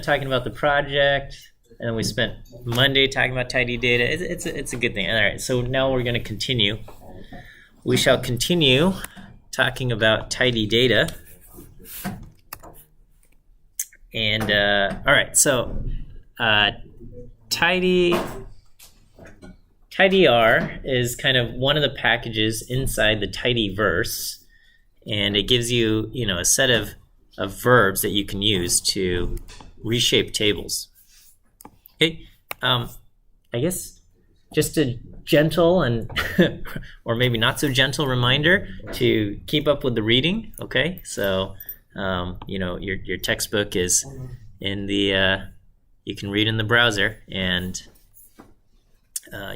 spent talking about the project, and then we spent Monday talking about tidy data. It's a good thing. All right, so now we're going to continue. We shall continue talking about tidy data. And all right, so tidyr is kind of one of the packages inside the tidyverse, and it gives you, a set of verbs that you can use to reshape tables. Okay, I guess just a gentle and or maybe not so gentle reminder to keep up with the reading. Okay, so your textbook is in the you can read in the browser, and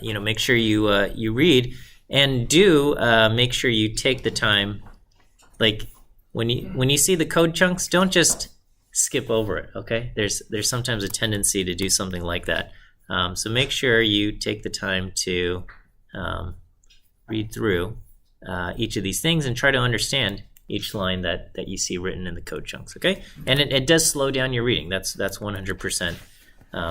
make sure you read, and do make sure you take the time. Like when you see the code chunks, don't just skip over it. Okay, there's sometimes a tendency to do something like that. So make sure you take the time to read through each of these things and try to understand each line that you see written in the code chunks. Okay, and it does slow down your reading. That's 100%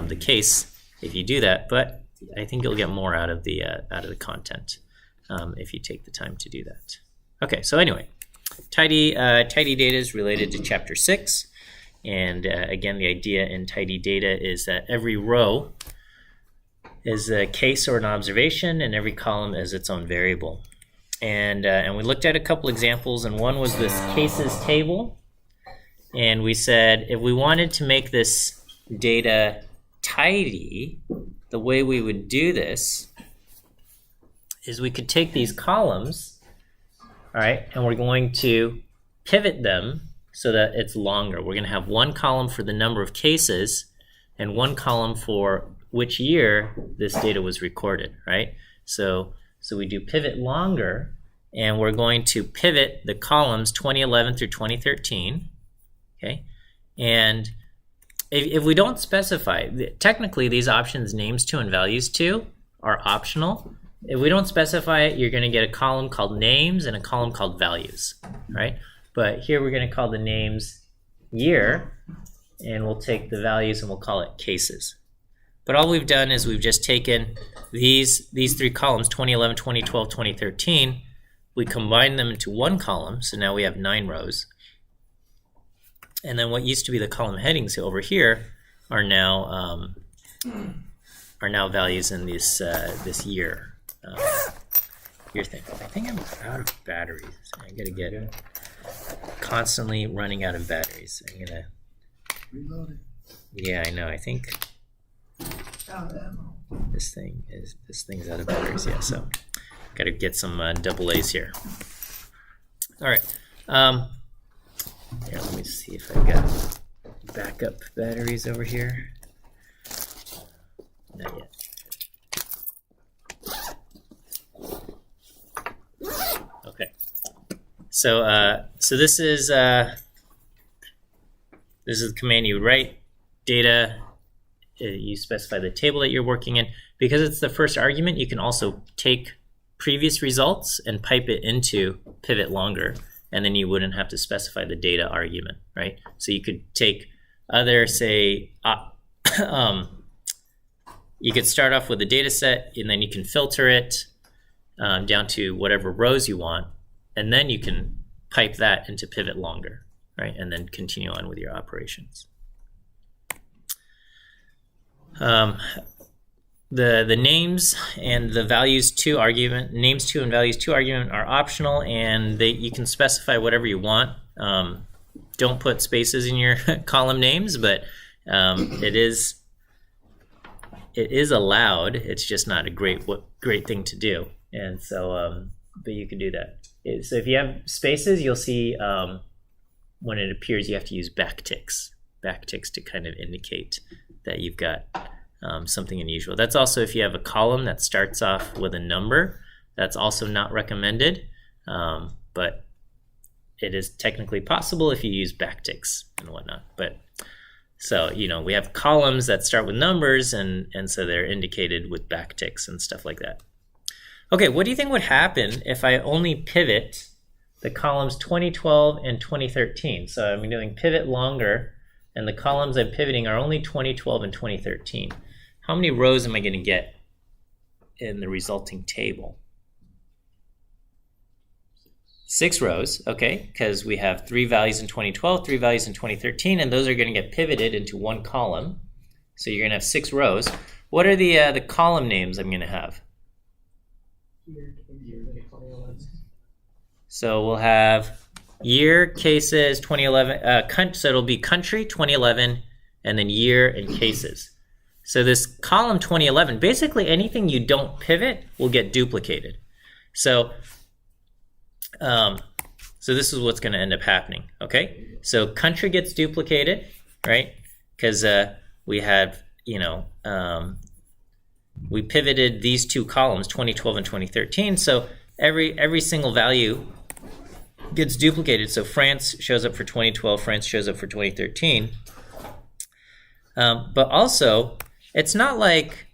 the case if you do that. But I think you'll get more out of the content if you take the time to do that. Okay, so anyway, tidy data is related to chapter 6, and again, the idea in tidy data is that every row is a case or an observation, and every column is its own variable. And we looked at a couple examples, and one was this cases table, and we said if we wanted to make this data tidy, the way we would do this is we could take these columns, all right, and we're going to pivot them so that it's longer. We're going to have one column for the number of cases and one column for which year this data was recorded, right? So we do pivot longer, and we're going to pivot the columns 2011 through 2013, okay? And if we don't specify, technically these options names to and values to are optional. If we don't specify it, you're going to get a column called names and a column called values, right? But here we're going to call the names year, and we'll take the values and we'll call it cases. But all we've done is we've just taken these three columns, 2011, 2012, 2013, we combined them into one column, so now we have 9 rows. And then what used to be the column headings over here are now values in this year thing. I think I'm out of batteries. I gotta get constantly running out of batteries. I'm gonna reload it. Yeah, I know. I think this thing's out of batteries. Yeah, so gotta get some double A's here. All right. Here, let me see if I've got backup batteries over here. Not yet. Okay. So this is the command you would write. Data, you specify the table that you're working in. Because it's the first argument, you can also take previous results and pipe it into pivot longer, and then you wouldn't have to specify the data argument, right? So you could take other, say, you could start off with a data set, and then you can filter it down to whatever rows you want, and then you can pipe that into pivot longer, right? And then continue on with your operations. The names and the values to argument, names to and values to argument are optional, and you can specify whatever you want. Don't put spaces in your column names, but it is allowed. It's just not a great thing to do, and so but you can do that. So if you have spaces, you'll see when it appears you have to use backticks to kind of indicate that you've got something unusual. That's also if you have a column that starts off with a number, that's also not recommended, but it is technically possible if you use backticks and whatnot. But so, we have columns that start with numbers, and so they're indicated with backticks and stuff like that. Okay, what do you think would happen if I only pivot the columns 2012 and 2013? So I'm doing pivot longer, and the columns I'm pivoting are only 2012 and 2013. How many rows am I going to get in the resulting table? 6 rows, okay, because we have 3 values in 2012, 3 values in 2013, and those are going to get pivoted into one column. So you're going to have 6 rows. What are the column names I'm going to have? So we'll have year, cases, 2011, so it'll be country, 2011, and then year and cases. So this column 2011, basically anything you don't pivot will get duplicated. So this is what's going to end up happening, okay? So country gets duplicated, right? Because we had, we pivoted these 2 columns, 2012 and 2013. So every single value gets duplicated. So France shows up for 2012, France shows up for 2013. But also, it's not like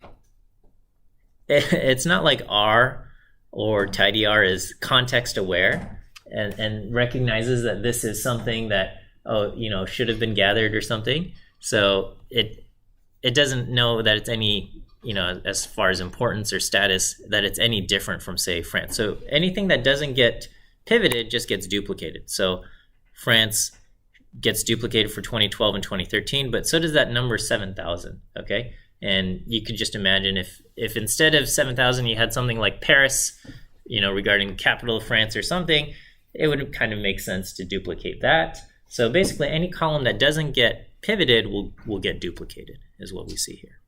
R or tidyr is context aware and recognizes that this is something that should have been gathered or something. So it doesn't know that it's any as far as importance or status that it's any different from, say, France. So anything that doesn't get pivoted just gets duplicated. So France gets duplicated for 2012 and 2013, but so does that number 7,000, okay? And you could just imagine if instead of 7,000 you had something like Paris, regarding the capital of France or something, it would kind of make sense to duplicate that. So basically any column that doesn't get pivoted will get duplicated, is what we see here.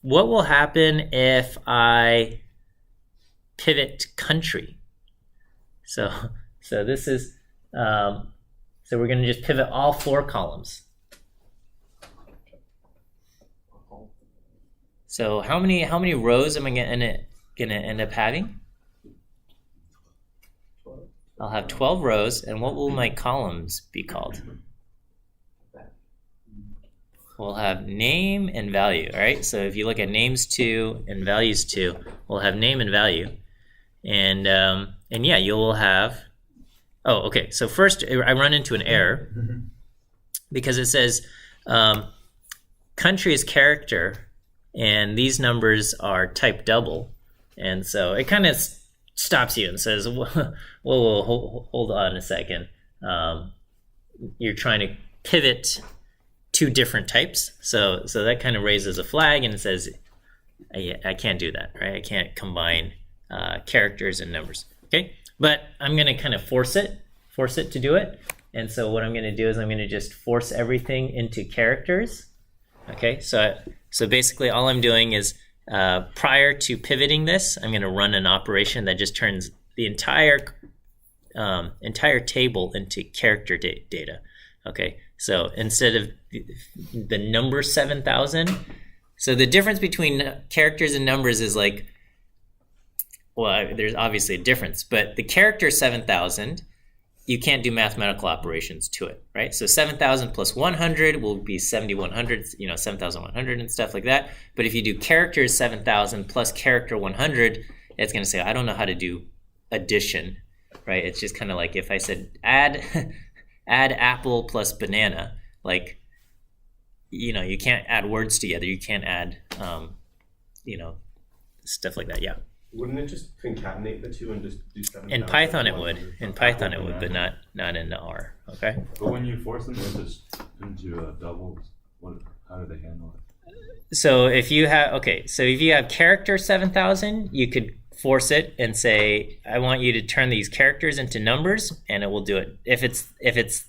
What will happen if I pivot country? So this is so we're going to just pivot all 4 columns. So how many rows am I going to end up having? I'll have 12 rows, and what will my columns be called? We'll have name and value, all right? So if you look at names 2 and values 2, we'll have name and value. And yeah, you'll have, oh, okay. So first I run into an error because it says country is character, and these numbers are type double. And so it kind of stops you and says, whoa, hold on a second. You're trying to pivot 2 different types. So that kind of raises a flag and it says, I can't do that, right? I can't combine characters and numbers, okay? But I'm going to kind of force it to do it. And so what I'm going to do is I'm going to just force everything into characters, okay? So basically all I'm doing is prior to pivoting this, I'm going to run an operation that just turns the entire table into character data, okay? So instead of the number 7,000, so the difference between characters and numbers is like, well, there's obviously a difference, but the character 7,000, you can't do mathematical operations to it, right? So 7,000 plus 100 will be 7,100, 7,100 and stuff like that. But if you do characters 7,000 plus character 100, it's going to say, I don't know how to do addition, right? It's just kind of like if I said add apple plus banana, like, you can't add words together. You can't add, stuff like that. Yeah. Wouldn't it just concatenate the 2 and just do 7,000? In Python it would. In Python it would, but not in the R. Okay. But when you force them into doubles, how do they handle it? So if you have character 7,000, you could force it and say, I want you to turn these characters into numbers, and it will do it. If it's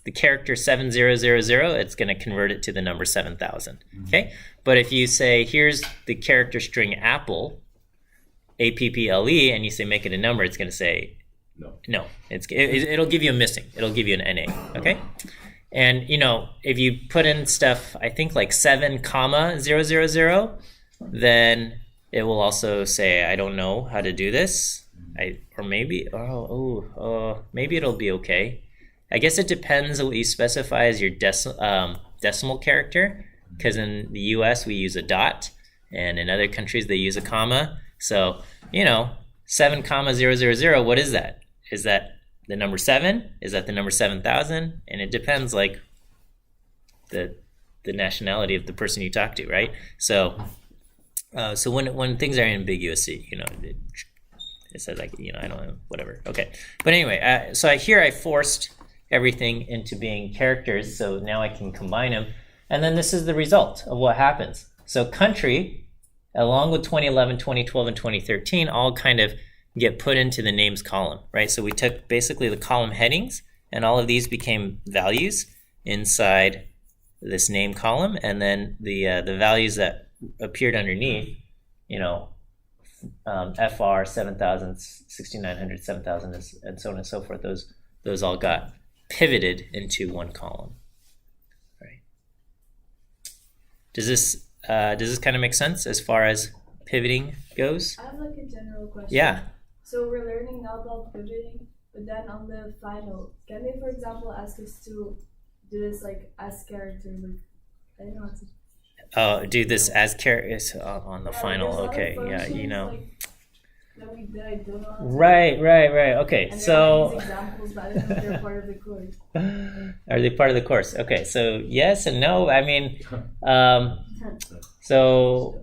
the character 7000, it's going to convert it to the number 7,000. Okay. But if you say, here's the character string apple, APPLE, and you say make it a number, it's going to say no. It'll give you a missing. It'll give you an NA. Okay. And if you put in stuff, I think like 7,000, then it will also say, I don't know how to do this. Maybe it'll be okay. I guess it depends on what you specify as your decimal character, because in the US we use a dot, and in other countries they use a comma. So 7,000, what is that? Is that the number 7? Is that the number 7,000? And it depends, like, the nationality of the person you talk to, right? So so when things are ambiguous, it says, like, I don't know, whatever. Okay, but anyway, so here I forced everything into being characters, so now I can combine them, and then this is the result of what happens. So country, along with 2011, 2012, and 2013, all kind of get put into the names column, right? So we took basically the column headings, and all of these became values inside this name column, and then the values that appeared underneath, FR 7,000, 6,900, 7,000, and so on and so forth. Those all got pivoted into one column, right? Does this kind of make sense as far as pivoting goes? I have like a general question. Yeah. So we're learning now about pivoting, but then on the final, can they, for example, ask us to do this like as character? Like, I don't know how to. Oh, do this as character on the final. there's Okay, other yeah, functions, like, that I don't know how to. Right. Okay, And so these examples, but I don't know if they're part of the course. are they part of the course? Okay, so yes and no. I mean, so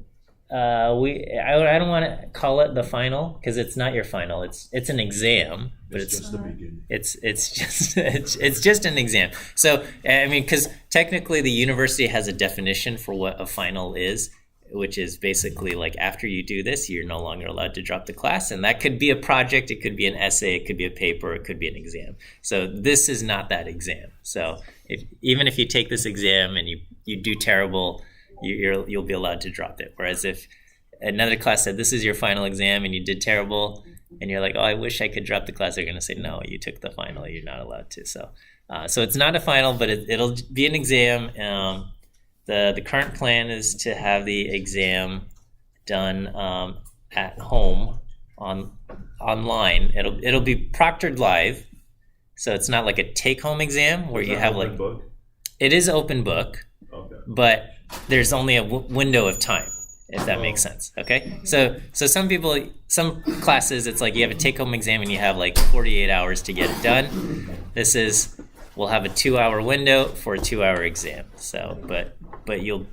I don't want to call it the final because it's not your final. It's an exam, but It's just the beginning. it's just an exam. So I mean, because technically the university has a definition for what a final is, which is basically like after you do this, you're no longer allowed to drop the class, and that could be a project, it could be an essay, it could be a paper, it could be an exam. So this is not that exam. So even if you take this exam and you do terrible, you'll be allowed to drop it. Whereas if another class said this is your final exam and you did terrible, and you're like, oh, I wish I could drop the class, they're going to say, no, you took the final, you're not allowed to. So it's not a final, but it'll be an exam. The current plan is to have the exam done at home online. It'll be proctored live, so it's not like a take-home exam where you have like book? It is open book, Okay. but there's only a window of time, if that makes sense. Okay, so some classes, it's like you have a take-home exam and you have like 48 hours to get it done. We'll have a 2-hour window for a 2-hour exam. So, but you'll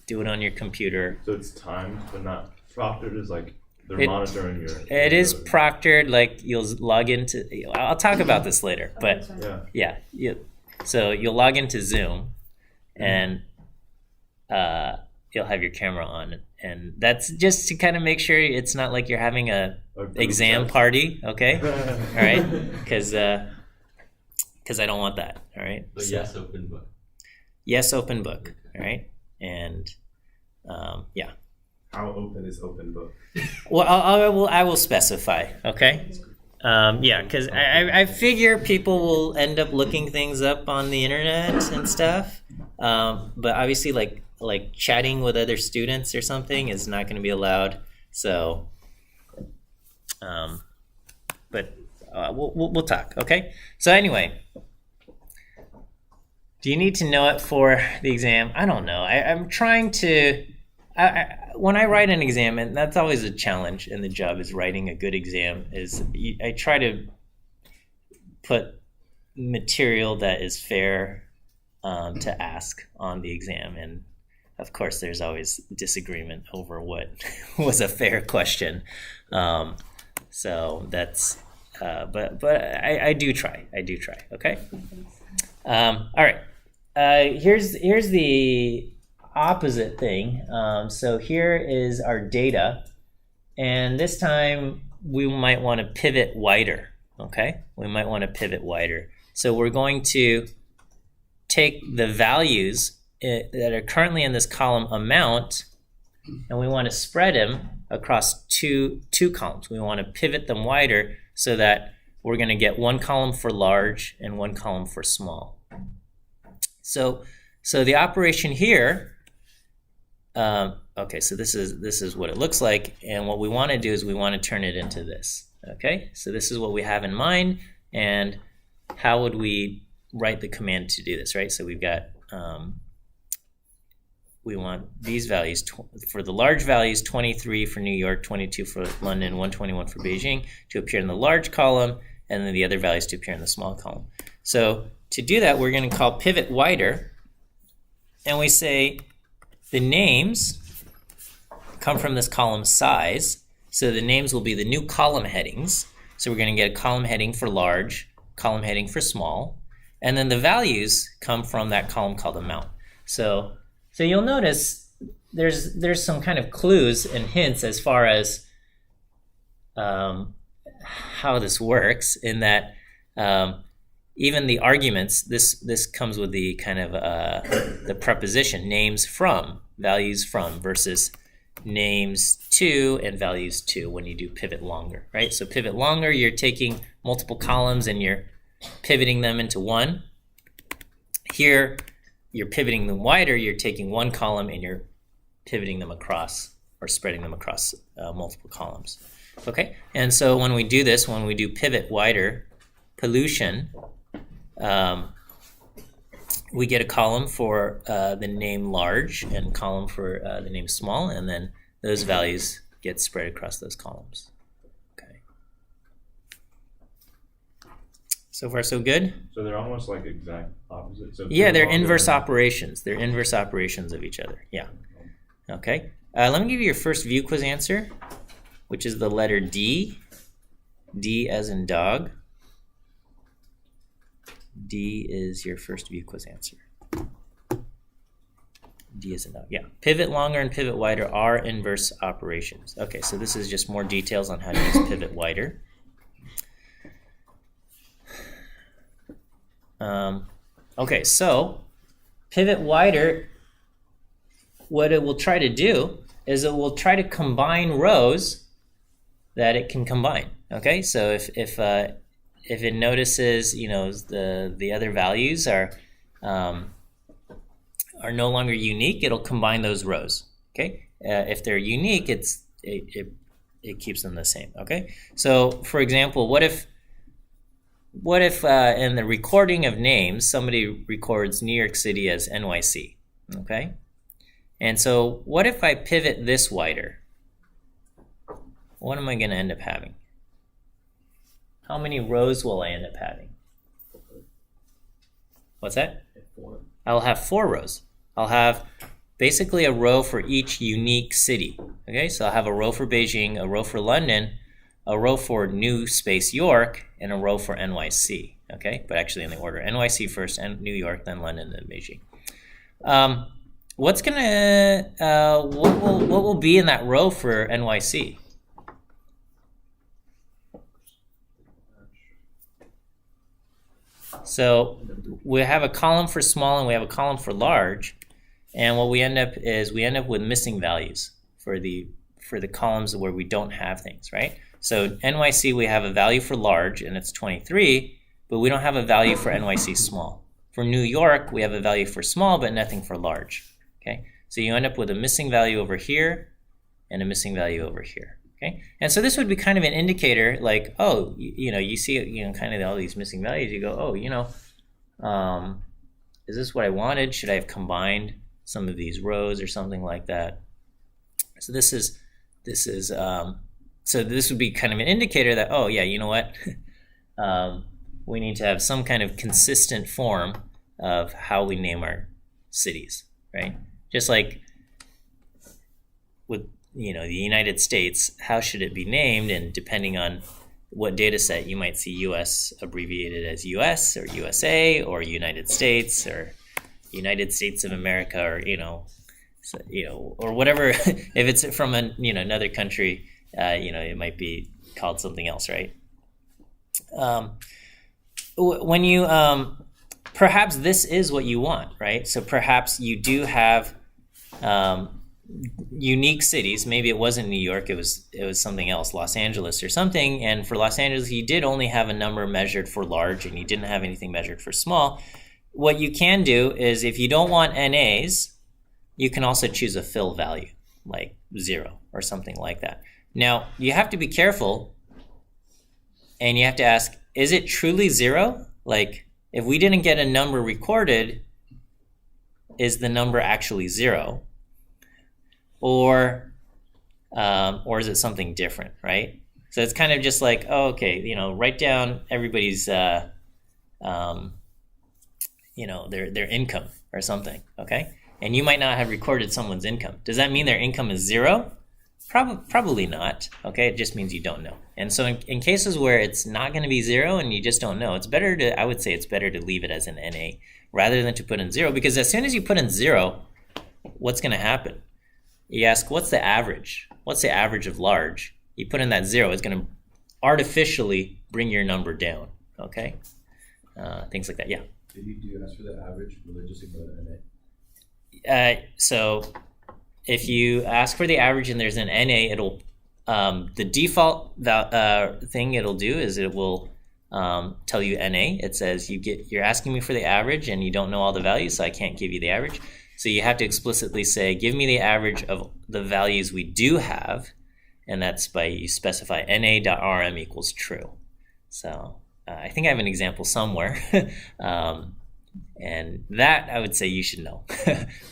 do it on your computer. So it's timed, but not proctored. Is like they're It- monitoring your. It is proctored, like you'll log into. I'll talk about this later, but Yeah. so you'll log into Zoom, and you'll have your camera on, and that's just to kind of make sure it's not like you're having a group exam test. party, okay? All right, because I don't want that. All right. But So- yes, open book. Yes, open book. All right, and yeah. How open is open book? Well, I will specify. Okay. Yeah, because I figure people will end up looking things up on the internet and stuff. But obviously, like chatting with other students or something is not going to be allowed. So, but we'll talk. Okay. So anyway. Do you need to know it for the exam? I don't know. I'm trying to. When I write an exam, and that's always a challenge in the job, is writing a good exam. I try to put material that is fair to ask on the exam, and of course, there's always disagreement over what was a fair question. So that's. But I do try. Okay. All right. Here's the opposite thing. So here is our data, and this time we might want to pivot wider. Okay, we might want to pivot wider. So we're going to take the values that are currently in this column amount, and we want to spread them across two columns. We want to pivot them wider so that we're going to get one column for large and one column for small. So the operation here, okay, so this is what it looks like, and what we want to do is we want to turn it into this. Okay, so this is what we have in mind, and how would we write the command to do this, right? So we've got, we want these values, for the large values, 23 for New York, 22 for London, 121 for Beijing, to appear in the large column, and then the other values to appear in the small column. So to do that, we're going to call pivot wider, and we say the names come from this column size, so the names will be the new column headings. So we're going to get a column heading for large, column heading for small, and then the values come from that column called amount. So you'll notice there's some kind of clues and hints as far as how this works, in that even the arguments, this comes with the kind of the preposition names from, values from, versus names to and values to when you do pivot longer, right? So pivot longer, you're taking multiple columns and you're pivoting them into one. Here, you're pivoting them wider, you're taking one column and you're pivoting them across or spreading them across multiple columns. Okay, and so when we do this, when we do pivot wider pollution, we get a column for the name large and column for the name small, and then those values get spread across those columns. Okay. So far, so good? So they're almost like exact opposites. So Yeah, they're inverse operations. They're inverse operations of each other. Yeah. Okay. Let me give you your first view quiz answer, which is the letter D. D as in dog. D is your first view quiz answer. D as in dog. Yeah. Pivot longer and pivot wider are inverse operations. Okay, so this is just more details on how to use pivot wider. Okay, so pivot wider, what it will try to do is it will try to combine rows that it can combine. Okay, so if it notices, you know, the other values are no longer unique, it'll combine those rows. Okay, if they're unique, it keeps them the same. Okay, so for example, what if in the recording of names somebody records New York City as NYC? Okay, and so what if I pivot this wider? What am I going to end up having? How many rows will I end up having? What's that? 4. I'll have 4 rows. I'll have basically a row for each unique city. Okay, so I'll have a row for Beijing, a row for London, a row for New Space York, and a row for NYC. Okay, but actually in the order: NYC first, and New York, then London, then Beijing. What will be in that row for NYC? So we have a column for small and we have a column for large, and what we end up with missing values for the columns where we don't have things, right? So NYC, we have a value for large and it's 23, but we don't have a value for NYC small. For New York, we have a value for small but nothing for large. Okay, so you end up with a missing value over here and a missing value over here. Okay, and so this would be kind of an indicator, like, oh, you see, kind of all these missing values. You go, oh, is this what I wanted? Should I have combined some of these rows or something like that? So this would be kind of an indicator that, oh yeah, you know what, we need to have some kind of consistent form of how we name our cities, right? Just like with the United States, how should it be named? And depending on what data set, you might see US abbreviated as US or USA or United States or United States of America, or or whatever. If it's from another country, it might be called something else, right? When you perhaps this is what you want, right? So perhaps you do have unique cities. Maybe it wasn't New York, it was something else, Los Angeles or something. And for Los Angeles, you did only have a number measured for large and you didn't have anything measured for small. What you can do is, if you don't want NAs, you can also choose a fill value, like 0 or something like that. Now, you have to be careful, and you have to ask, is it truly 0? Like, if we didn't get a number recorded, is the number actually 0? Or is it something different, right? So it's kind of just like, oh, okay, write down everybody's, their income or something, okay? And you might not have recorded someone's income. Does that mean their income is zero? Probably not, okay? It just means you don't know. And so in cases where it's not going to be zero and you just don't know, I would say it's better to leave it as an NA rather than to put in zero, because as soon as you put in zero, what's going to happen? You ask, what's the average? What's the average of large? You put in that zero, it's going to artificially bring your number down, okay? Things like that, yeah. If you do ask for the average, will it just ignore the NA? So if you ask for the average and there's an NA, it'll the default thing it'll do is it will tell you NA. It says you're asking me for the average and you don't know all the values, so I can't give you the average. So you have to explicitly say, give me the average of the values we do have, and that's by you specify na.rm equals true. So I think I have an example somewhere, and that I would say you should know.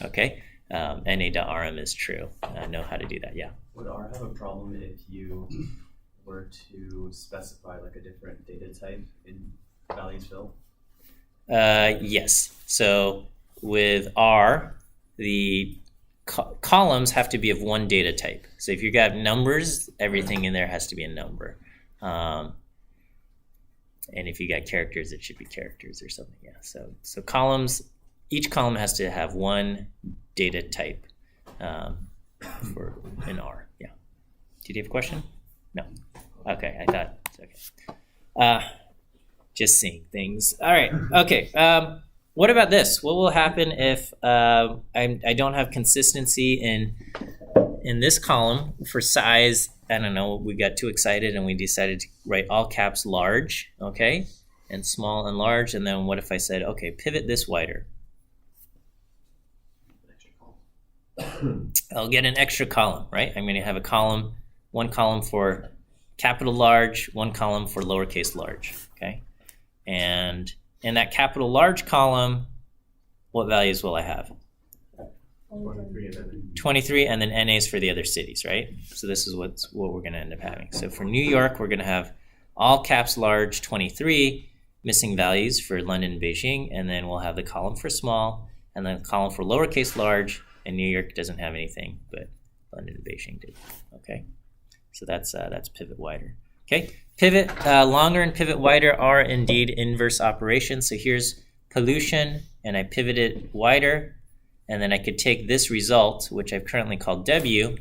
Okay, na.rm is true. I know how to do that. Yeah. Would R have a problem if you were to specify like a different data type in values field? Yes. So with R, the columns have to be of one data type. So if you got numbers, everything in there has to be a number. And if you got characters, it should be characters or something. Yeah. So columns, each column has to have one data type for in R. Yeah. Did you have a question? No. Okay. I thought. Okay. Just seeing things. All right. Okay. What about this? What will happen if I don't have consistency in this column for size? I don't know. We got too excited and we decided to write all caps large, okay, and small and large. And then what if I said, okay, pivot this wider? I'll get an extra column, right? I'm going to have a column, one column for capital large, one column for lowercase large, okay? And in that capital large column, what values will I have? 23, and then NAs for the other cities, right? So this is what we're going to end up having. So for New York, we're going to have all caps large 23, missing values for London and Beijing, and then we'll have the column for small, and then the column for lowercase large, and New York doesn't have anything, but London and Beijing did, okay? So that's pivot wider. Okay, pivot longer and pivot wider are indeed inverse operations. So here's pollution, and I pivot it wider, and then I could take this result, which I've currently called W,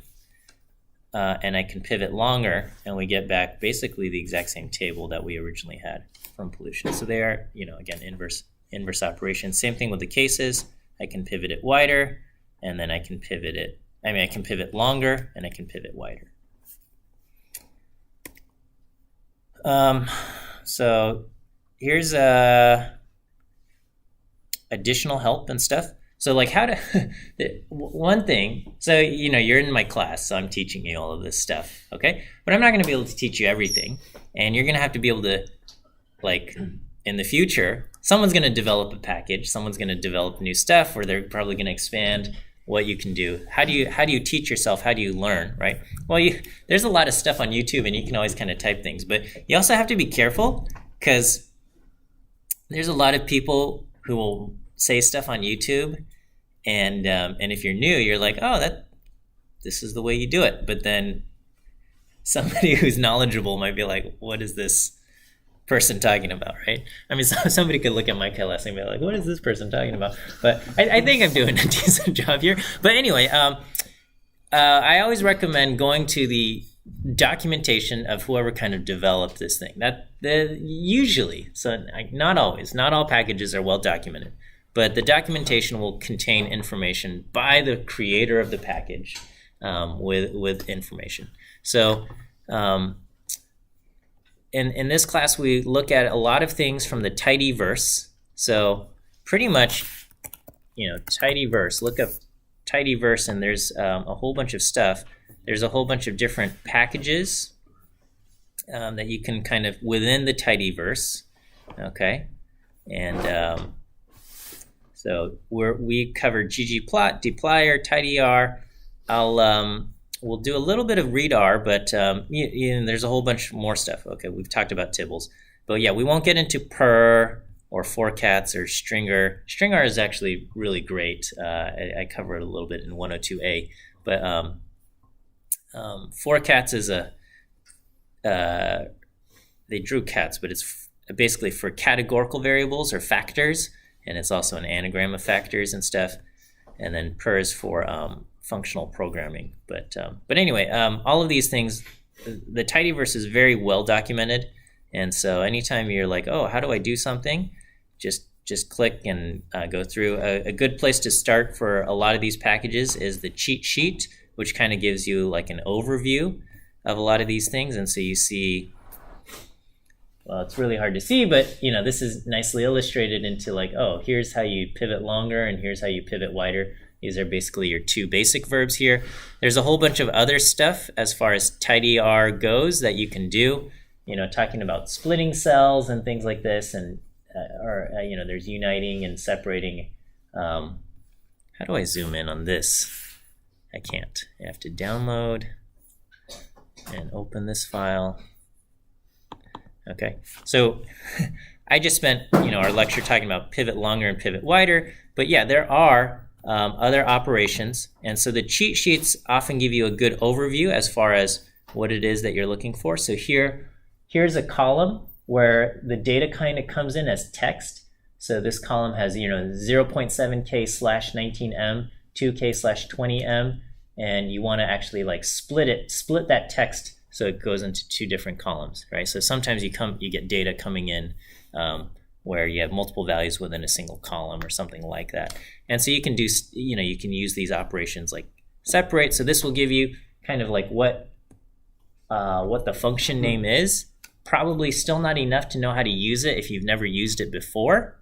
and I can pivot longer, and we get back basically the exact same table that we originally had from pollution. So they are, again, inverse operations. Same thing with the cases. I can pivot it wider, and then I can pivot it. I can pivot longer, and I can pivot wider. So here's additional help and stuff. So like how to, one thing, so you're in my class, so I'm teaching you all of this stuff, okay? But I'm not going to be able to teach you everything, and you're going to have to be able to, like, in the future, someone's going to develop a package, someone's going to develop new stuff, or they're probably going to expand what you can do. How do you teach yourself? How do you learn, right? Well, there's a lot of stuff on YouTube, and you can always kind of type things, but you also have to be careful because there's a lot of people who will say stuff on YouTube, and if you're new, you're like, oh, this is the way you do it. But then somebody who's knowledgeable might be like, what is this person talking about, right? I mean, somebody could look at my class and be like, what is this person talking about? But I think I'm doing a decent job here. But anyway, I always recommend going to the documentation of whoever kind of developed this thing. Usually, so not always, not all packages are well documented, but the documentation will contain information by the creator of the package with information. So in this class, we look at a lot of things from the tidyverse. So pretty much, tidyverse, look up tidyverse, and there's a whole bunch of stuff. There's a whole bunch of different packages that you can kind of within the tidyverse, okay? And so we covered ggplot, dplyr, tidyr. we'll do a little bit of readr, but there's a whole bunch more stuff. Okay, we've talked about tibbles, but yeah, we won't get into per or forcats or stringer. Stringer is actually really great. I cover it a little bit in 102A, but forcats is they drew cats, but it's basically for categorical variables or factors, and it's also an anagram of factors and stuff. And then per is for functional programming. But anyway, all of these things, the tidyverse is very well documented. And so anytime you're like, oh, how do I do something? Just click and go through. A good place to start for a lot of these packages is the cheat sheet, which kind of gives you like an overview of a lot of these things. And so you see, well, it's really hard to see, but this is nicely illustrated into like, oh, here's how you pivot longer and here's how you pivot wider. These are basically your two basic verbs here. There's a whole bunch of other stuff as far as tidyr goes that you can do, talking about splitting cells and things like this, and there's uniting and separating. How do I zoom in on this? I can't. I have to download and open this file. Okay, so I just spent our lecture talking about pivot longer and pivot wider, but yeah, there are other operations, and so the cheat sheets often give you a good overview as far as what it is that you're looking for. So here's a column where the data kind of comes in as text. So this column has 0.7K/19M, 2K/20M, and you want to actually like split that text so it goes into two different columns, right? So sometimes you get data coming in where you have multiple values within a single column or something like that. And so you can do, you can use these operations like separate. So this will give you kind of like what the function name is. Probably still not enough to know how to use it if you've never used it before.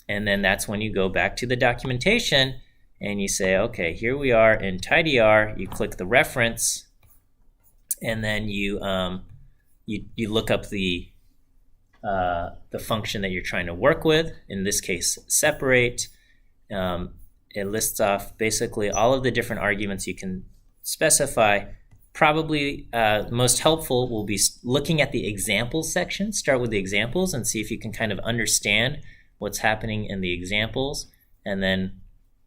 And then that's when you go back to the documentation and you say, okay, here we are in tidyr. You click the reference, and then you look up the function that you're trying to work with. In this case, separate. It lists off basically all of the different arguments you can specify. Probably most helpful will be looking at the examples section. Start with the examples and see if you can kind of understand what's happening in the examples, and then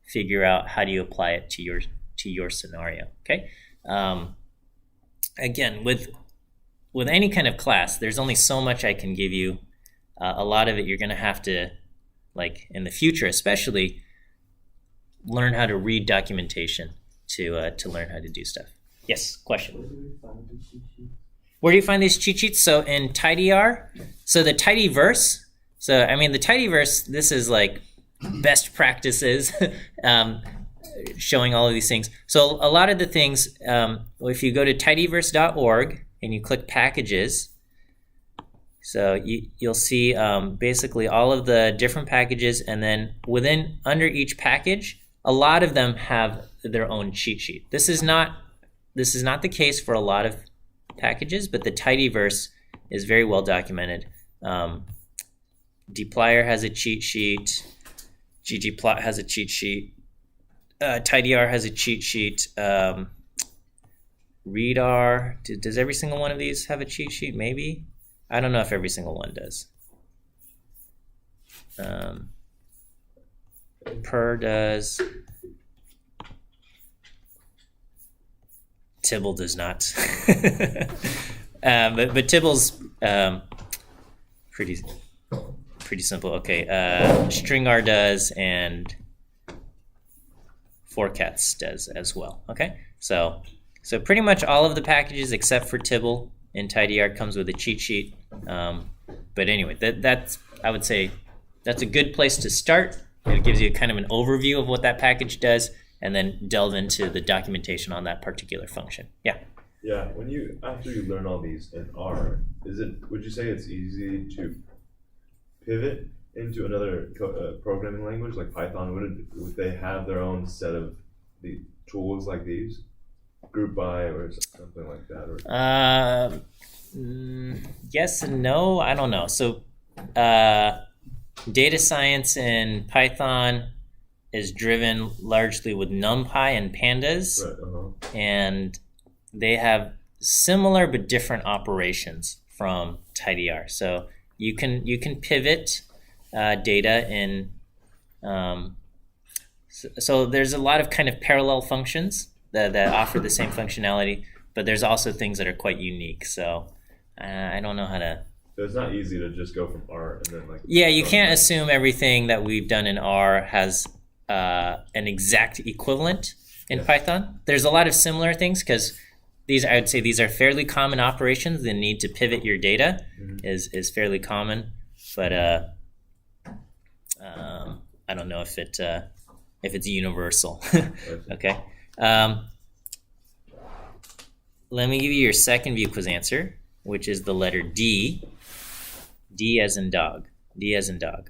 figure out how do you apply it to your scenario. Okay. Again, with any kind of class, there's only so much I can give you. A lot of it you're going to have to, like in the future especially, learn how to read documentation to learn how to do stuff. Yes, question? Where do you find these cheat sheets? So in tidyr, so the tidyverse, the tidyverse, this is like best practices, showing all of these things. So a lot of the things, if you go to tidyverse.org and you click packages, so you'll see basically all of the different packages, and then under each package, a lot of them have their own cheat sheet. This is not the case for a lot of packages, but the tidyverse is very well documented. dplyr has a cheat sheet. ggplot has a cheat sheet. tidyr has a cheat sheet. readr, does every single one of these have a cheat sheet? Maybe. I don't know if every single one does. Per does. Tibble does not. but Tibble's pretty simple. Okay, stringr does, and forcats does as well. Okay, so pretty much all of the packages except for Tibble in tidyr comes with a cheat sheet. But anyway, that's I would say that's a good place to start. It gives you kind of an overview of what that package does, and then delve into the documentation on that particular function. Yeah. Yeah. After you learn all these in R, would you say it's easy to pivot into another programming language like Python? Would they have their own set of the tools like these, group by or something like that? Or yes and no. I don't know. So data science in Python is driven largely with NumPy and pandas, right, and they have similar but different operations from tidyr. So you can pivot data in. So there's a lot of kind of parallel functions that offer the same functionality, but there's also things that are quite unique. So I don't know how to. So it's not easy to just go from R and then like. Yeah, you can't assume everything that we've done in R has an exact equivalent in Python. There's a lot of similar things because I would say these are fairly common operations. The need to pivot your data is fairly common, but I don't know if it's universal. Okay. Let me give you your second view quiz answer, which is the letter D. D as in dog. D as in dog.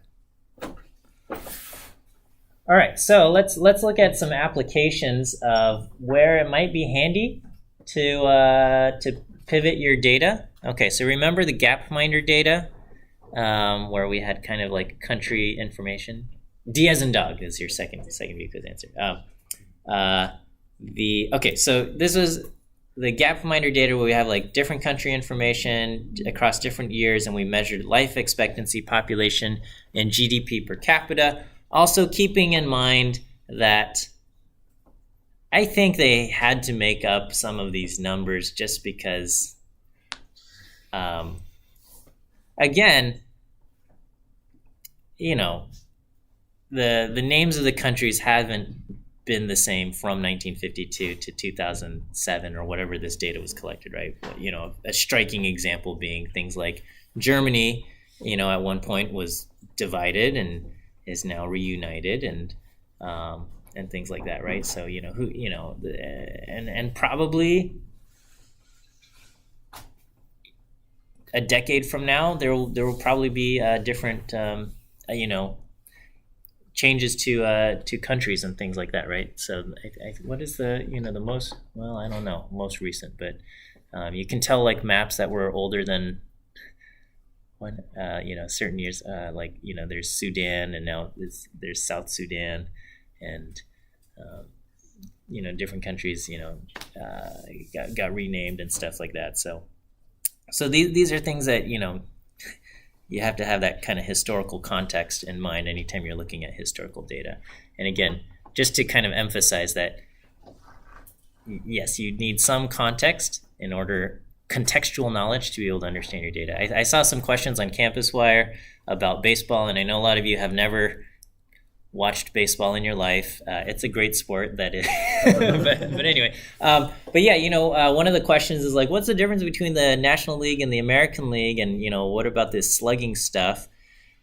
All right, so let's look at some applications of where it might be handy to pivot your data. Okay, so remember the Gapminder data, where we had kind of like country information. D as in dog is your second view quiz answer. So this was the Gapminder data where we have like different country information across different years, and we measured life expectancy, population, and GDP per capita. Also keeping in mind that I think they had to make up some of these numbers just because, again, you know, the names of the countries haven't been the same from 1952 to 2007 or whatever this data was collected, right? You know, a striking example being things like Germany, you know, at one point was divided and is now reunited, and things like that, right? So and probably a decade from now there will probably be different changes to countries and things like that, right? So what is the the most, well, I don't know, most recent, but you can tell like maps that were older than when certain years, like there's Sudan, and now there's South Sudan, and different countries got renamed and stuff like that. So these are things that you have to have that kind of historical context in mind anytime you're looking at historical data. And again, just to kind of emphasize that, yes, you need some context contextual knowledge to be able to understand your data. I saw some questions on CampusWire about baseball, and I know a lot of you have never watched baseball in your life. It's a great sport, that is. but anyway, but yeah, one of the questions is like, what's the difference between the National League and the American League, and what about this slugging stuff?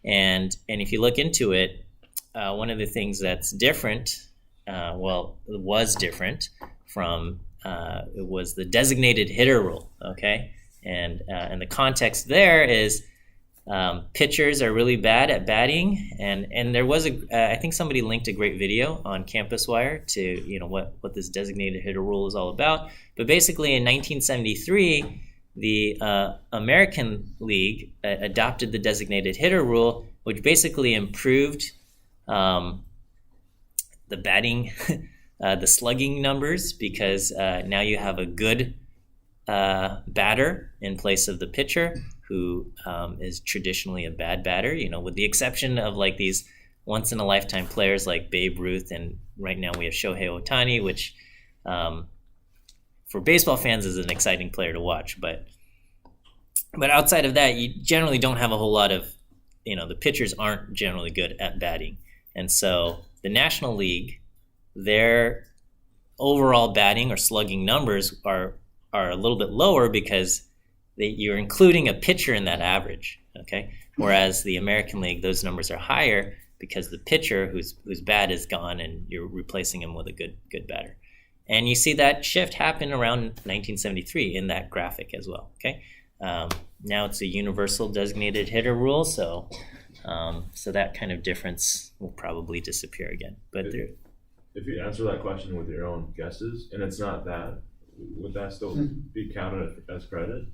And if you look into it, one of the things that's different, was different from it was the designated hitter rule, okay? And the context there is pitchers are really bad at batting, and there was I think somebody linked a great video on CampusWire to what this designated hitter rule is all about. But basically in 1973, the American League adopted the designated hitter rule, which basically improved the batting the slugging numbers, because now you have a good batter in place of the pitcher who is traditionally a bad batter, with the exception of like these once in a lifetime players like Babe Ruth, and right now we have Shohei Ohtani, which for baseball fans is an exciting player to watch. But outside of that, you generally don't have a whole lot of, the pitchers aren't generally good at batting. And so the National League, their overall batting or slugging numbers are a little bit lower because you're including a pitcher in that average, okay? Whereas the American League, those numbers are higher because the pitcher whose bat is gone and you're replacing him with a good batter. And you see that shift happen around 1973 in that graphic as well, okay? Now it's a universal designated hitter rule, so that kind of difference will probably disappear again. But if you answer that question with your own guesses and it's not that, would that still be counted as credit?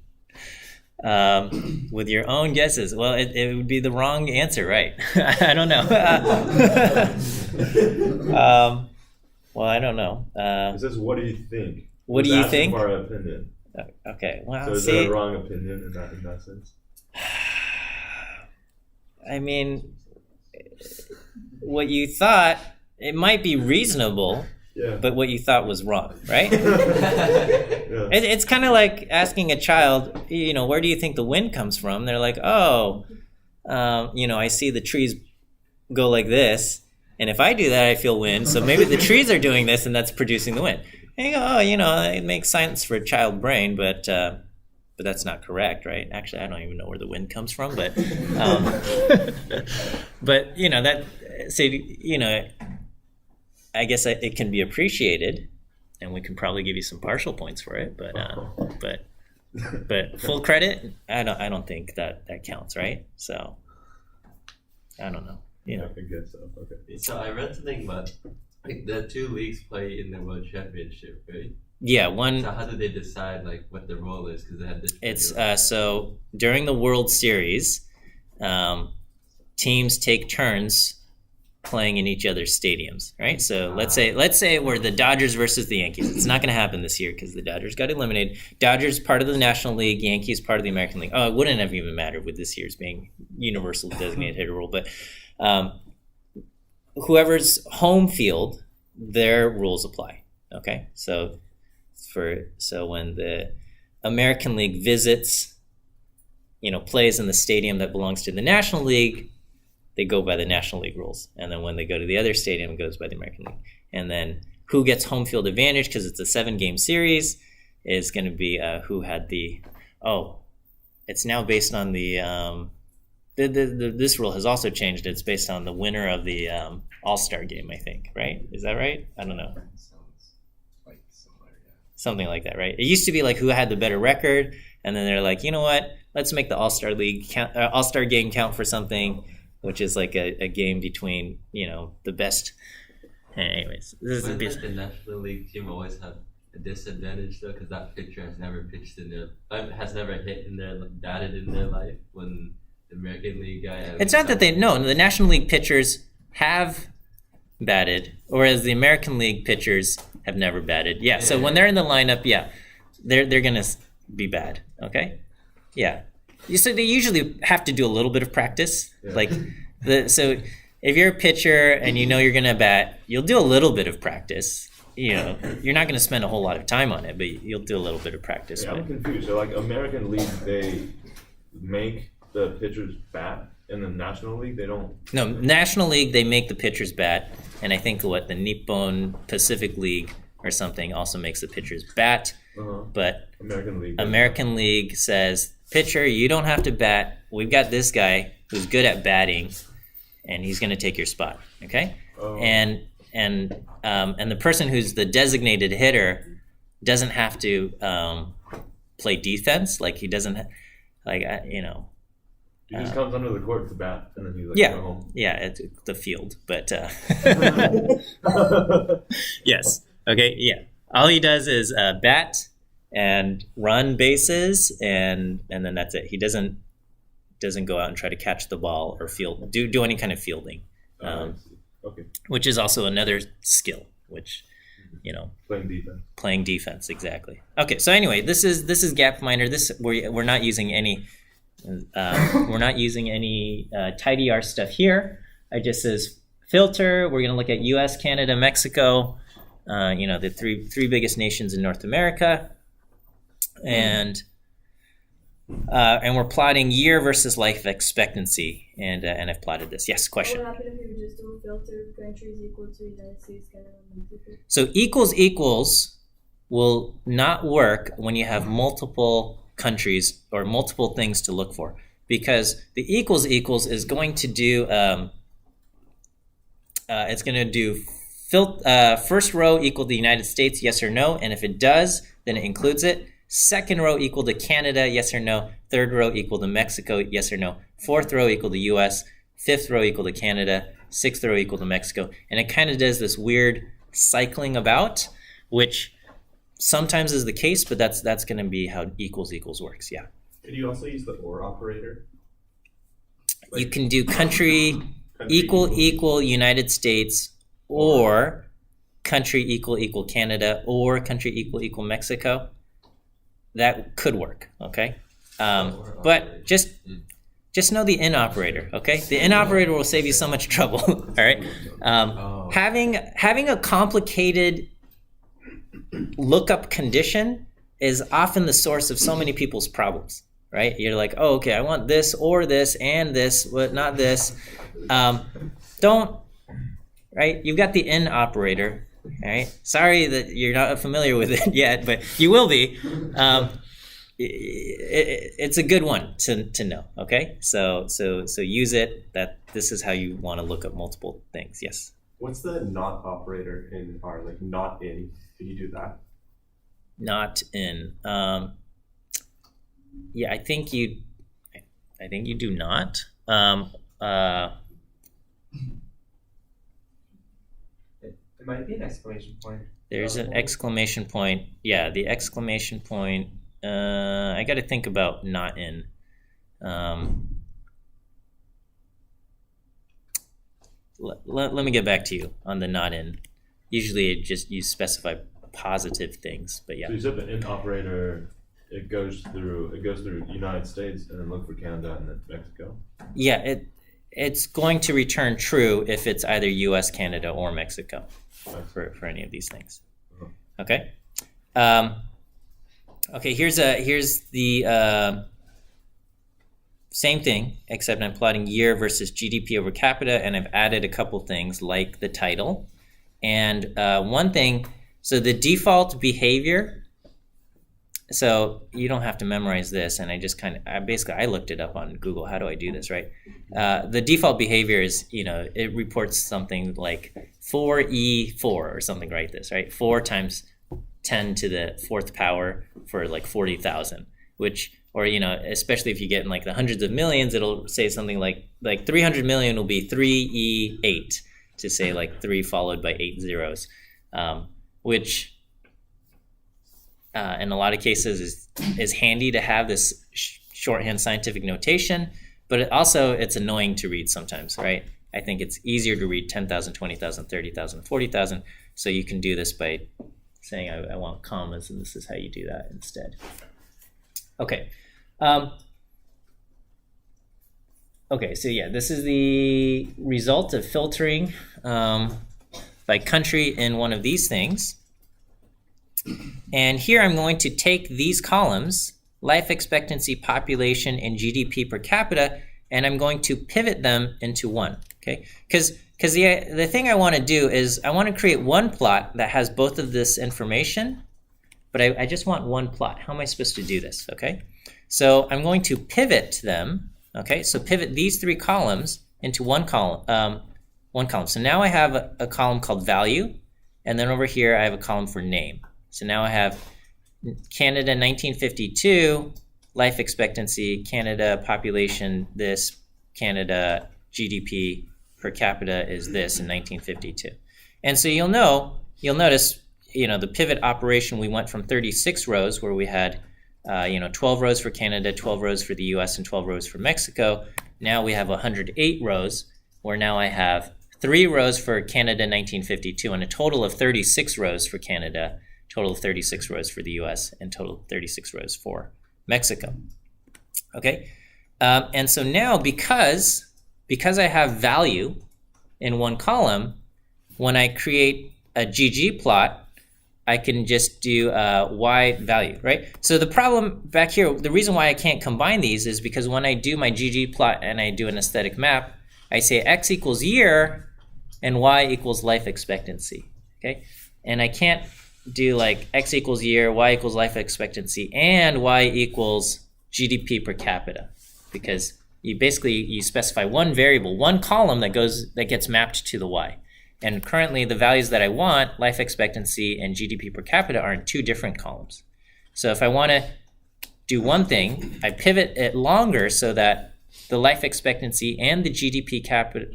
With your own guesses, well, it would be the wrong answer, right? I don't know. Well, I don't know. It says, what do you think? What do Just you asking think? for our opinion. Okay, well, So is see, that a wrong opinion in that sense? I mean, what you thought, it might be reasonable, Yeah. but what you thought was wrong, right? Yeah. It's kind of like asking a child, where do you think the wind comes from? They're like, I see the trees go like this, and if I do that, I feel wind. So maybe the trees are doing this, and that's producing the wind. And you go, it makes sense for a child brain, but that's not correct, right? Actually, I don't even know where the wind comes from, but but that. So I guess it can be appreciated, and we can probably give you some partial points for it, but full credit, I don't think that counts, right? So I don't know. I guess so. Okay. So I read something about the two leagues play in the World Championship, right? Yeah, one. So how do they decide what the role is? Because they had this. It's so during the World Series, teams take turns playing in each other's stadiums, right? So let's say we're the Dodgers versus the Yankees. It's not going to happen this year because the Dodgers got eliminated. Dodgers part of the National League, Yankees part of the American League. Oh, it wouldn't have even mattered with this year's being universal designated hitter rule, but whoever's home field, their rules apply. Okay, so when the American League visits, plays in the stadium that belongs to the National League, they go by the National League rules. And then when they go to the other stadium, it goes by the American League. And then who gets home field advantage, because it's a 7-game series, is going to be who had it's now based on this rule has also changed. It's based on the winner of the All-Star game, I think, right? Is that right? I don't know. Sounds like similar, yeah. Something like that, right? It used to be who had the better record, and then they're like, you know what? Let's make the All-Star game count for something, which is a game between the best. Anyways, this is Doesn't the National League team always have a disadvantage though, because that pitcher has never pitched has never hit batted in their life when the American League guy. It's not that the National League pitchers have batted, whereas the American League pitchers have never batted. Yeah, so when they're in the lineup, they're gonna be bad. Okay, yeah. So they usually have to do a little bit of practice, so if you're a pitcher and you're gonna bat, you'll do a little bit of practice. You're not gonna spend a whole lot of time on it, but you'll do a little bit of practice. Yeah, I'm confused. So American League, they make the pitchers bat, in the National League they don't. No, National League they make the pitchers bat, and I think the Nippon Pacific League or something also makes the pitchers bat. But American League says, pitcher, you don't have to bat. We've got this guy who's good at batting, and he's going to take your spot. Okay, and the person who's the designated hitter doesn't have to play defense. He doesn't, He just comes under the court to bat, and then he's go home. Yeah, it's the field, but yes. Okay, yeah. All he does is bat and run bases, and then that's it. He doesn't go out and try to catch the ball or do any kind of fielding, Okay. which is also another skill. Which, playing defense. Exactly. Okay, so anyway, this is Gapminder. We're not using any TidyR stuff here. I just says filter. We're going to look at U.S., Canada, Mexico. The three biggest nations in North America, and we're plotting year versus life expectancy, and I've plotted this. Yes, question. What would happen if you would just do filter countries equal to United States, Canada, and Mexico? So equals will not work when you have multiple countries or multiple things to look for, because the equals is going to do it's going to do first row equal to the United States, yes or no, and if it does, then it includes it. Second row equal to Canada, yes or no. Third row equal to Mexico, yes or no. Fourth row equal to US. Fifth row equal to Canada. Sixth row equal to Mexico. And it kind of does this weird cycling about, which sometimes is the case, but that's going to be how equals works. Yeah. Could you also use the or operator? You can do country equal United States, or country equal Canada or country equal Mexico, that could work, okay? But just know the in operator, okay? The in operator will save you so much trouble, all right? Having a complicated lookup condition is often the source of so many people's problems, right? You're like, oh, okay, I want this or this and this, but not this. Right? You've got the in operator, right? Sorry that you're not familiar with it yet, but you will be. It's a good one to know, okay? So use it. This is how you want to look up multiple things. Yes? What's the not operator in R? Like not in? Can you do that? Not in. Yeah, I think you do not. It might be an exclamation point. There's an exclamation point. Yeah, the exclamation point. I got to think about not in. Let me get back to you on the not in. Usually, you specify positive things, but yeah. So you said the in operator, it goes through United States and then look for Canada and then Mexico. Yeah, it's going to return true if it's either U.S., Canada, or Mexico for any of these things. Okay. Okay. Here's the same thing, except I'm plotting year versus GDP over capita, and I've added a couple things like the title and one thing. So the default behavior. So you don't have to memorize this, and I looked it up on Google. How do I do this, right? The default behavior is, it reports something like 4E4 or something like this, right? 4 times 10 to the 4th power for like 40,000, especially if you get in like the hundreds of millions, it'll say something like 300 million will be 3E8 to say like 3 followed by 8 zeros, which in a lot of cases is handy to have this shorthand scientific notation, but it's annoying to read sometimes, right? I think it's easier to read 10,000, 20,000, 30,000, 40,000. So you can do this by saying I want commas, and this is how you do that instead. Okay. Okay, so yeah, this is the result of filtering by country in one of these things. And here I'm going to take these columns, life expectancy, population, and GDP per capita, and I'm going to pivot them into one, okay? Because the thing I want to do is I want to create one plot that has both of this information, but I just want one plot. How am I supposed to do this, okay? So I'm going to pivot them, okay? So pivot these 3 columns into one column. So now I have a column called value, and then over here I have a column for name. So now I have Canada 1952, life expectancy, Canada population this, Canada GDP per capita is this in 1952. And so you'll notice, the pivot operation, we went from 36 rows where we had, 12 rows for Canada, 12 rows for the US, and 12 rows for Mexico. Now we have 108 rows, where now I have 3 rows for Canada 1952 and a total of 36 rows for Canada, total of 36 rows for the US, and total 36 rows for Mexico. Okay, and so now because I have value in one column, when I create a GG plot, I can just do Y value, right? So the problem back here, the reason why I can't combine these is because when I do my GG plot and I do an aesthetic map, I say X equals year and Y equals life expectancy, okay? And I can't do like X equals year, Y equals life expectancy, and Y equals GDP per capita, because you specify one variable, one column that gets mapped to the Y. And currently the values that I want, life expectancy and GDP per capita, are in 2 different columns. So if I want to do one thing, I pivot it longer so that the life expectancy and the GDP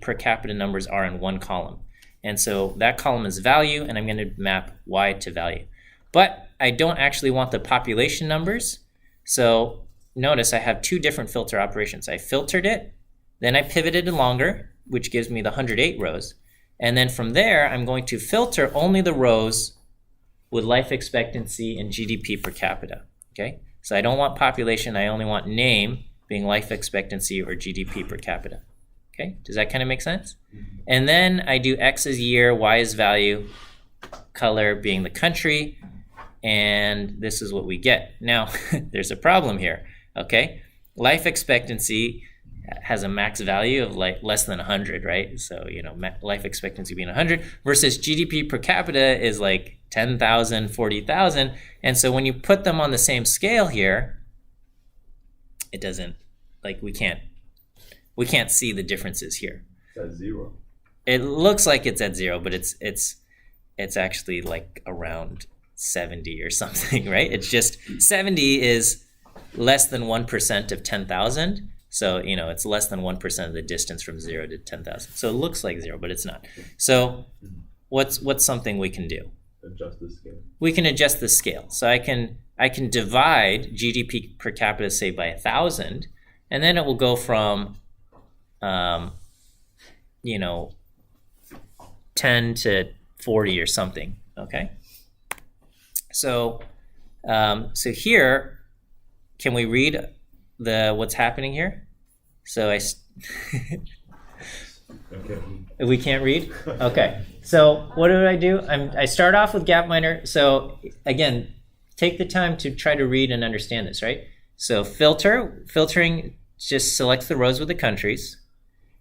per capita numbers are in one column. And so that column is value, and I'm going to map Y to value. But I don't actually want the population numbers. So notice I have 2 different filter operations. I filtered it, then I pivoted it longer, which gives me the 108 rows. And then from there, I'm going to filter only the rows with life expectancy and GDP per capita, okay? So I don't want population, I only want name being life expectancy or GDP per capita, okay? Does that kind of make sense? And then I do X is year, Y is value, color being the country, and this is what we get. Now, there's a problem here, okay? Life expectancy has a max value of like less than 100, right? So, life expectancy being 100 versus GDP per capita is like 10,000, 40,000. And so when you put them on the same scale here, it doesn't, like we can't see the differences here. It's at 0. It looks like it's at 0, but it's actually like around 70 or something, right? It's just 70 is less than 1% of 10,000. So, it's less than 1% of the distance from 0 to 10,000. So it looks like 0, but it's not. So what's something we can do? Adjust the scale. We can adjust the scale. So I can divide GDP per capita, say, by 1,000, and then it will go from, 10 to 40 or something, okay? So here, can we read what's happening here? So Okay. we can't read? Okay. So what do? I start off with Gapminder. So again, take the time to try to read and understand this, right? So filtering just selects the rows with the countries.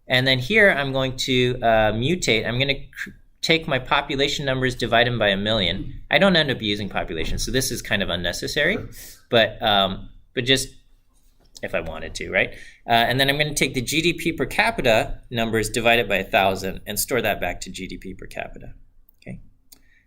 And then here I'm going to mutate. I'm going to take my population numbers, divide them by 1,000,000. I don't end up using population, so this is kind of unnecessary, but just if I wanted to, right? And then I'm going to take the GDP per capita numbers, divide it by 1,000, and store that back to GDP per capita. Okay,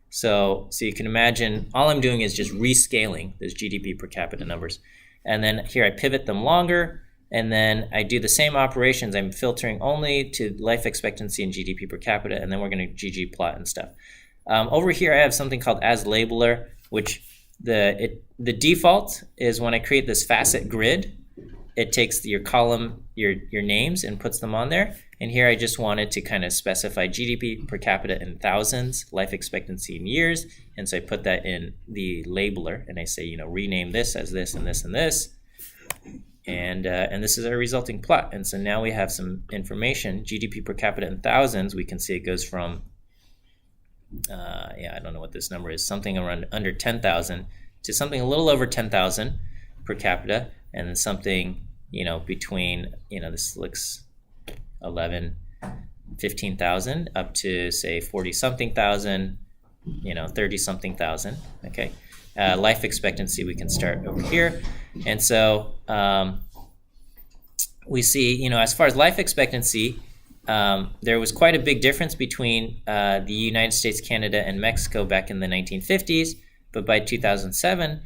so you can imagine all I'm doing is just rescaling those GDP per capita numbers, and then here I pivot them longer, and then I do the same operations. I'm filtering only to life expectancy and GDP per capita, and then we're going to ggplot and stuff. Over here I have something called as labeler, which the default is when I create this facet grid, it takes your column, your names, and puts them on there. And here I just wanted to kind of specify GDP per capita in thousands, life expectancy in years. And so I put that in the labeler, and I say, rename this as this and this and this. And this is our resulting plot. And so now we have some information. GDP per capita in thousands, we can see it goes from, I don't know what this number is, something around under 10,000 to something a little over 10,000 per capita. And then something, between, this looks 11, 15,000 up to say 40-something thousand, 30-something thousand, okay? Life expectancy, we can start over here. And so we see, as far as life expectancy, there was quite a big difference between the United States, Canada, and Mexico back in the 1950s. But by 2007,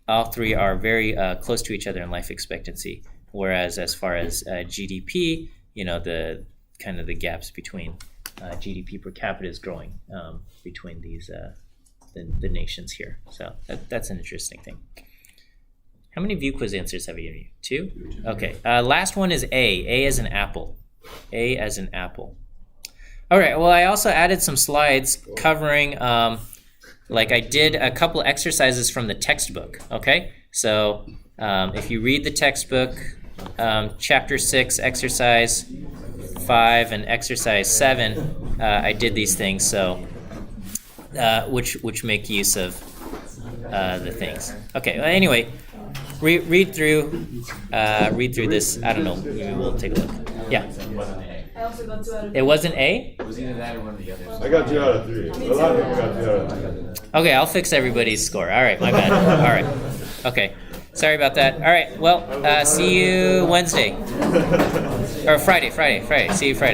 all three are very close to each other in life expectancy. Whereas as far as GDP, the kind of the gaps between GDP per capita is growing between these the nations here. So that's an interesting thing. How many view quiz answers have you given? 2? Okay. Last one is A. A as an apple. A as an apple. All right. Well, I also added some slides covering. Like I did a couple exercises from the textbook, okay? So if you read the textbook, chapter 6, exercise 5, and exercise 7, I did these things, so which make use of the things. Okay, well, anyway, read through this. I don't know, maybe we'll take a look. Yeah. I also got 2 out of 3. It wasn't A? It was either that or one of the others. I got 2 out of 3. A lot of people got 2 out of 3. Okay, I'll fix everybody's score. All right, my bad. All right. Okay. Sorry about that. All right. Well, see you Wednesday. Or Friday. See you Friday.